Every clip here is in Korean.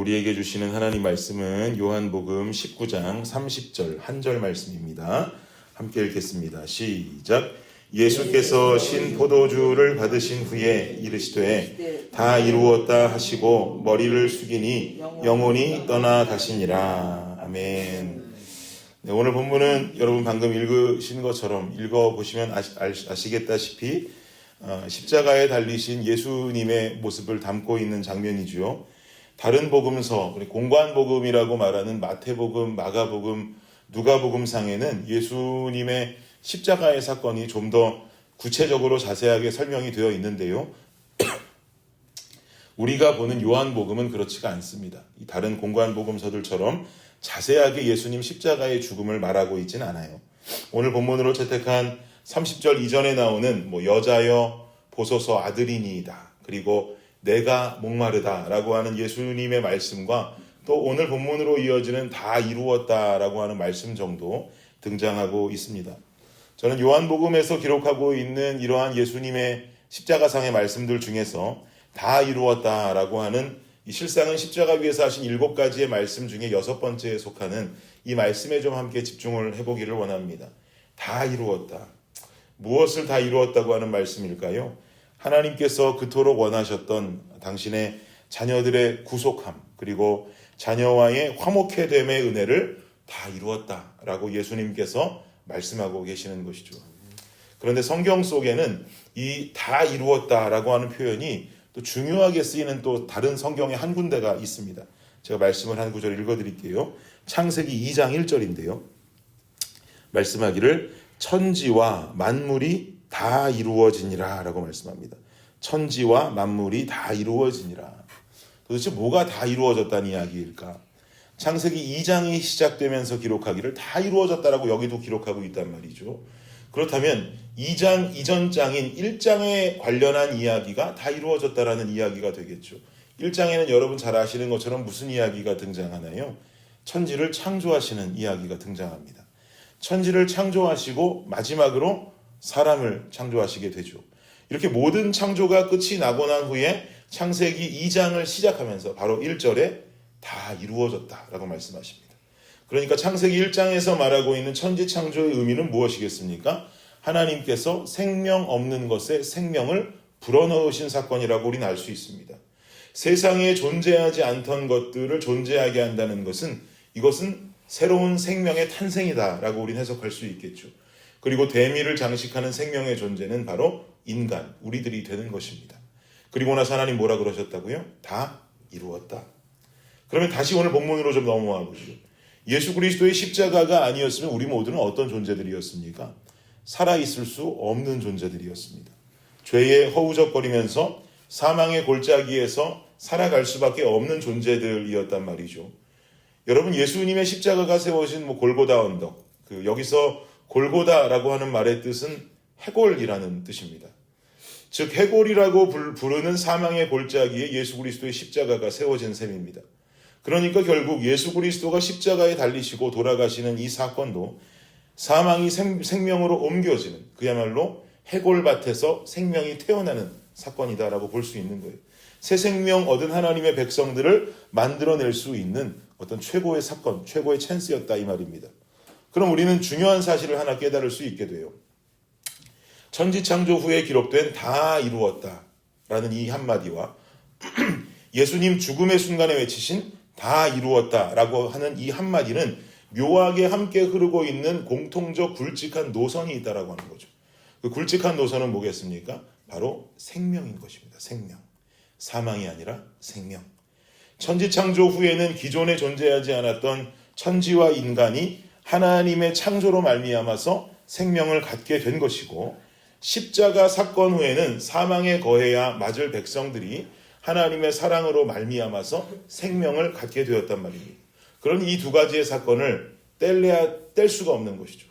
우리에게 주시는 하나님 말씀은 요한복음 19장 30절 한 절 말씀입니다. 함께 읽겠습니다. 시작. 예수께서 신 포도주를 받으신 후에 이르시되 다 이루었다 하시고 머리를 숙이니 영혼이 떠나 가시니라. 아멘. 네, 오늘 본문은 여러분 방금 읽으신 것처럼 읽어보시면 아시겠다시피 십자가에 달리신 예수님의 모습을 담고 있는 장면이죠. 다른 복음서, 공관복음이라고 말하는 마태복음, 마가복음, 누가복음상에는 예수님의 십자가의 사건이 좀 더 구체적으로 자세하게 설명이 되어 있는데요. 우리가 보는 요한복음은 그렇지가 않습니다. 다른 공관복음서들처럼 자세하게 예수님 십자가의 죽음을 말하고 있지는 않아요. 오늘 본문으로 채택한 30절 이전에 나오는 여자여 보소서 아들이니이다. 그리고 내가 목마르다 라고 하는 예수님의 말씀과 또 오늘 본문으로 이어지는 다 이루었다 라고 하는 말씀 정도 등장하고 있습니다. 저는 요한복음에서 기록하고 있는 이러한 예수님의 십자가상의 말씀들 중에서 다 이루었다 라고 하는 이 실상은 십자가 위에서 하신 7가지의 말씀 중에 6번째에 속하는 이 말씀에 좀 함께 집중을 해보기를 원합니다. 다 이루었다. 무엇을 다 이루었다고 하는 말씀일까요? 하나님께서 그토록 원하셨던 당신의 자녀들의 구속함, 그리고 자녀와의 화목해됨의 은혜를 다 이루었다라고 예수님께서 말씀하고 계시는 것이죠. 그런데 성경 속에는 이 다 이루었다라고 하는 표현이 또 중요하게 쓰이는 또 다른 성경의 한 군데가 있습니다. 제가 말씀을 한 구절 읽어드릴게요. 창세기 2장 1절인데요. 말씀하기를 천지와 만물이 다 이루어지니라 라고 말씀합니다. 천지와 만물이 다 이루어지니라. 도대체 뭐가 다 이루어졌다는 이야기일까? 창세기 2장이 시작되면서 기록하기를 다 이루어졌다라고 여기도 기록하고 있단 말이죠. 그렇다면 2장 이전 장인 1장에 관련한 이야기가 다 이루어졌다라는 이야기가 되겠죠. 1장에는 여러분 잘 아시는 것처럼 무슨 이야기가 등장하나요? 천지를 창조하시는 이야기가 등장합니다. 천지를 창조하시고 마지막으로 사람을 창조하시게 되죠. 이렇게 모든 창조가 끝이 나고 난 후에 창세기 2장을 시작하면서 바로 1절에 다 이루어졌다라고 말씀하십니다. 그러니까 창세기 1장에서 말하고 있는 천지 창조의 의미는 무엇이겠습니까? 하나님께서 생명 없는 것에 생명을 불어넣으신 사건이라고 우리는 알 수 있습니다. 세상에 존재하지 않던 것들을 존재하게 한다는 것은 이것은 새로운 생명의 탄생이다라고 우리는 해석할 수 있겠죠. 그리고 대미를 장식하는 생명의 존재는 바로 인간, 우리들이 되는 것입니다. 그리고 나서 하나님 뭐라 그러셨다고요? 다 이루었다. 그러면 다시 오늘 본문으로 좀 넘어와 보시죠. 예수 그리스도의 십자가가 아니었으면 우리 모두는 어떤 존재들이었습니까? 살아있을 수 없는 존재들이었습니다. 죄에 허우적거리면서 사망의 골짜기에서 살아갈 수밖에 없는 존재들이었단 말이죠. 여러분, 예수님의 십자가가 세워진 골고다 언덕, 여기서 골고다라고 하는 말의 뜻은 해골이라는 뜻입니다. 즉 해골이라고 부르는 사망의 골짜기에 예수 그리스도의 십자가가 세워진 셈입니다. 그러니까 결국 예수 그리스도가 십자가에 달리시고 돌아가시는 이 사건도 사망이 생명으로 옮겨지는 그야말로 해골밭에서 생명이 태어나는 사건이다라고 볼 수 있는 거예요. 새 생명 얻은 하나님의 백성들을 만들어낼 수 있는 어떤 최고의 사건, 최고의 찬스였다 이 말입니다. 그럼 우리는 중요한 사실을 하나 깨달을 수 있게 돼요. 천지창조 후에 기록된 다 이루었다라는 이 한마디와 예수님 죽음의 순간에 외치신 다 이루었다라고 하는 이 한마디는 묘하게 함께 흐르고 있는 공통적 굵직한 노선이 있다라고 하는 거죠. 그 굵직한 노선은 뭐겠습니까? 바로 생명인 것입니다. 생명. 사망이 아니라 생명. 천지창조 후에는 기존에 존재하지 않았던 천지와 인간이 하나님의 창조로 말미암아서 생명을 갖게 된 것이고 십자가 사건 후에는 사망에 거해야 맞을 백성들이 하나님의 사랑으로 말미암아서 생명을 갖게 되었단 말입니다. 그런 이 두 가지의 사건을 뗄 수가 없는 것이죠.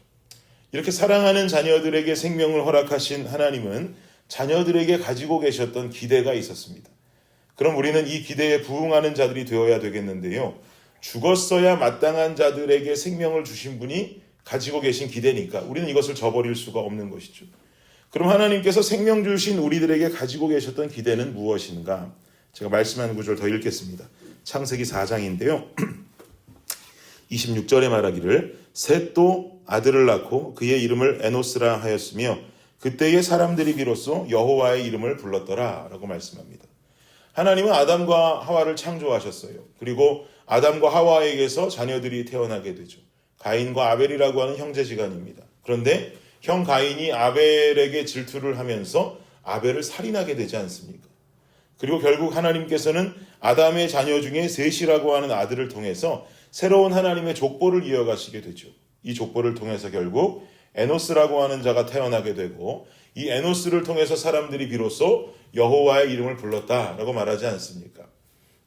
이렇게 사랑하는 자녀들에게 생명을 허락하신 하나님은 자녀들에게 가지고 계셨던 기대가 있었습니다. 그럼 우리는 이 기대에 부응하는 자들이 되어야 되겠는데요. 죽었어야 마땅한 자들에게 생명을 주신 분이 가지고 계신 기대니까 우리는 이것을 저버릴 수가 없는 것이죠. 그럼 하나님께서 생명 주신 우리들에게 가지고 계셨던 기대는 무엇인가? 제가 말씀한 구절 더 읽겠습니다. 창세기 4장인데요. 26절에 말하기를 셋도 아들을 낳고 그의 이름을 에노스라 하였으며 그때의 사람들이 비로소 여호와의 이름을 불렀더라 라고 말씀합니다. 하나님은 아담과 하와를 창조하셨어요. 그리고 아담과 하와에게서 자녀들이 태어나게 되죠. 가인과 아벨이라고 하는 형제지간입니다. 그런데 형 가인이 아벨에게 질투를 하면서 아벨을 살인하게 되지 않습니까? 그리고 결국 하나님께서는 아담의 자녀 중에 셋이라고 하는 아들을 통해서 새로운 하나님의 족보를 이어가시게 되죠. 이 족보를 통해서 결국 에노스라고 하는 자가 태어나게 되고 이 에노스를 통해서 사람들이 비로소 여호와의 이름을 불렀다라고 말하지 않습니까?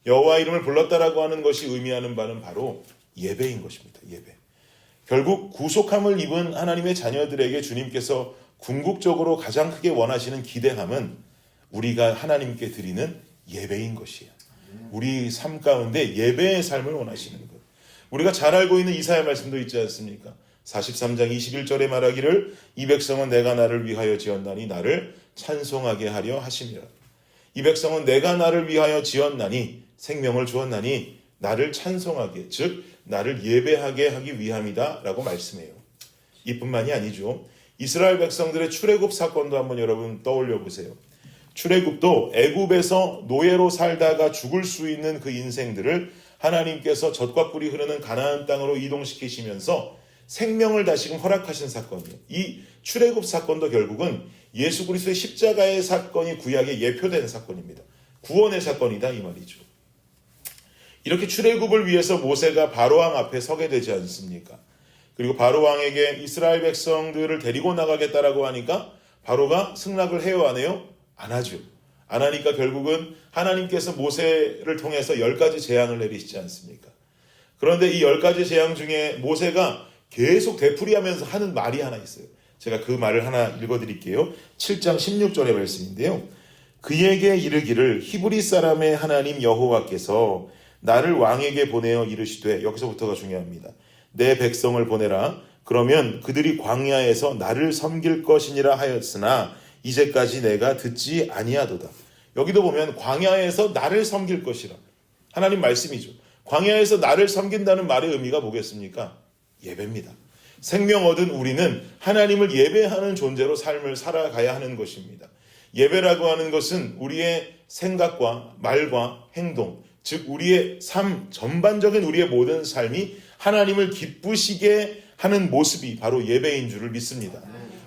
여호와의 이름을 불렀다라고 하는 것이 의미하는 바는 바로 예배인 것입니다. 예배. 결국 구속함을 입은 하나님의 자녀들에게 주님께서 궁극적으로 가장 크게 원하시는 기대함은 우리가 하나님께 드리는 예배인 것이에요. 우리 삶 가운데 예배의 삶을 원하시는 것. 우리가 잘 알고 있는 이사야 말씀도 있지 않습니까? 43장 21절에 말하기를 이 백성은 내가 나를 위하여 지었나니 나를 찬송하게 하려 하심이라. 이 백성은 내가 나를 위하여 지었나니 생명을 주었나니 나를 찬송하게, 즉 나를 예배하게 하기 위함이다 라고 말씀해요. 이뿐만이 아니죠. 이스라엘 백성들의 출애굽 사건도 한번 여러분 떠올려 보세요. 출애굽도 애굽에서 노예로 살다가 죽을 수 있는 그 인생들을 하나님께서 젖과 꿀이 흐르는 가나안 땅으로 이동시키시면서 생명을 다시금 허락하신 사건이에요. 이 출애굽 사건도 결국은 예수 그리스도의 십자가의 사건이 구약에 예표된 사건입니다. 구원의 사건이다 이 말이죠. 이렇게 출애굽을 위해서 모세가 바로왕 앞에 서게 되지 않습니까? 그리고 바로왕에게 이스라엘 백성들을 데리고 나가겠다라고 하니까 바로가 승낙을 해요 안 해요? 안 하죠. 안 하니까 결국은 하나님께서 모세를 통해서 10가지 재앙을 내리시지 않습니까? 그런데 이 10가지 재앙 중에 모세가 계속 되풀이하면서 하는 말이 하나 있어요. 제가 그 말을 하나 읽어드릴게요. 7장 16절의 말씀인데요. 그에게 이르기를 히브리 사람의 하나님 여호와께서 나를 왕에게 보내어 이르시되, 여기서부터가 중요합니다. 내 백성을 보내라. 그러면 그들이 광야에서 나를 섬길 것이니라 하였으나 이제까지 내가 듣지 아니하도다. 여기도 보면 광야에서 나를 섬길 것이라. 하나님 말씀이죠. 광야에서 나를 섬긴다는 말의 의미가 뭐겠습니까? 예배입니다. 생명 얻은 우리는 하나님을 예배하는 존재로 삶을 살아가야 하는 것입니다. 예배라고 하는 것은 우리의 생각과 말과 행동, 즉 우리의 삶, 전반적인 우리의 모든 삶이 하나님을 기쁘시게 하는 모습이 바로 예배인 줄을 믿습니다.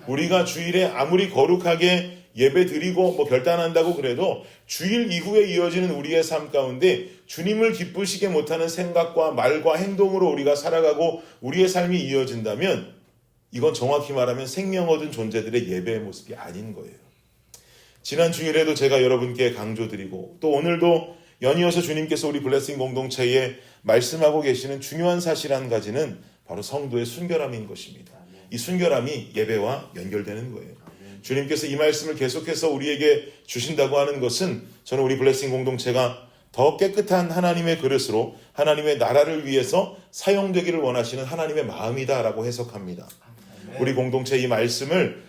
우리가 주일에 아무리 거룩하게 예배 드리고 결단한다고 그래도 주일 이후에 이어지는 우리의 삶 가운데 주님을 기쁘시게 못하는 생각과 말과 행동으로 우리가 살아가고 우리의 삶이 이어진다면 이건 정확히 말하면 생명 얻은 존재들의 예배의 모습이 아닌 거예요. 지난 주일에도 제가 여러분께 강조드리고 또 오늘도 연이어서 주님께서 우리 블레싱 공동체에 말씀하고 계시는 중요한 사실 한 가지는 바로 성도의 순결함인 것입니다. 이 순결함이 예배와 연결되는 거예요. 주님께서 이 말씀을 계속해서 우리에게 주신다고 하는 것은 저는 우리 블레싱 공동체가 더 깨끗한 하나님의 그릇으로 하나님의 나라를 위해서 사용되기를 원하시는 하나님의 마음이다라고 해석합니다. 우리 공동체 이 말씀을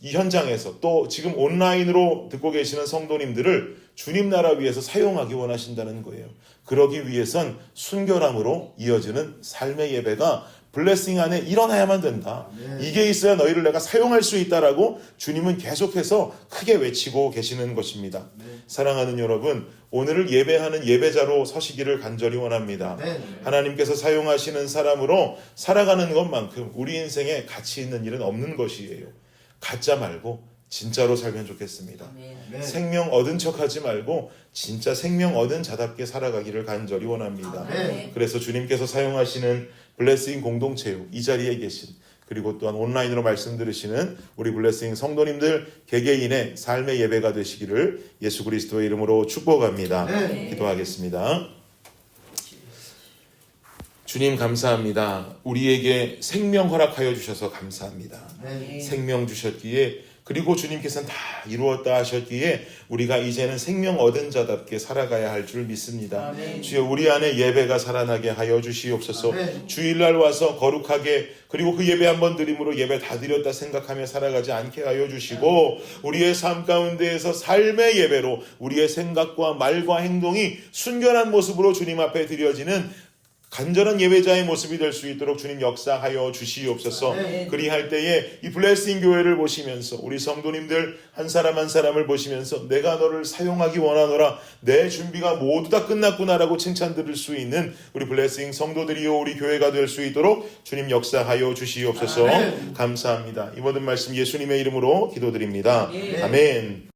이 현장에서 또 지금 온라인으로 듣고 계시는 성도님들을 주님 나라 위해서 사용하기 원하신다는 거예요. 그러기 위해선 순결함으로 이어지는 삶의 예배가 블레싱 안에 일어나야만 된다. 이게 있어야 너희를 내가 사용할 수 있다라고 주님은 계속해서 크게 외치고 계시는 것입니다. 사랑하는 여러분, 오늘을 예배하는 예배자로 서시기를 간절히 원합니다. 하나님께서 사용하시는 사람으로 살아가는 것만큼 우리 인생에 가치 있는 일은 없는 것이에요. 가짜 말고 진짜로 살면 좋겠습니다. 생명 얻은 척하지 말고 진짜 생명 얻은 자답게 살아가기를 간절히 원합니다. 그래서 주님께서 사용하시는 블레싱 공동체요, 이 자리에 계신 그리고 또한 온라인으로 말씀 들으시는 우리 블레싱 성도님들 개개인의 삶의 예배가 되시기를 예수 그리스도의 이름으로 축복합니다. 기도하겠습니다. 주님 감사합니다. 우리에게 생명 허락하여 주셔서 감사합니다. 생명 주셨기에 그리고 주님께서는 다 이루었다 하셨기에 우리가 이제는 생명 얻은 자답게 살아가야 할 줄 믿습니다. 아멘. 주여 우리 안에 예배가 살아나게 하여 주시옵소서. 아멘. 주일날 와서 거룩하게 그리고 그 예배 한번 드림으로 예배 다 드렸다 생각하며 살아가지 않게 하여 주시고 우리의 삶 가운데에서 삶의 예배로 우리의 생각과 말과 행동이 순결한 모습으로 주님 앞에 드려지는 간절한 예배자의 모습이 될 수 있도록 주님 역사하여 주시옵소서. 아멘. 그리할 때에 이 블레싱 교회를 보시면서 우리 성도님들 한 사람 한 사람을 보시면서 내가 너를 사용하기 원하노라, 내 준비가 모두 다 끝났구나라고 칭찬 들을 수 있는 우리 블레싱 성도들이요 우리 교회가 될 수 있도록 주님 역사하여 주시옵소서. 아멘. 감사합니다. 이 모든 말씀 예수님의 이름으로 기도드립니다. 아멘. 아멘.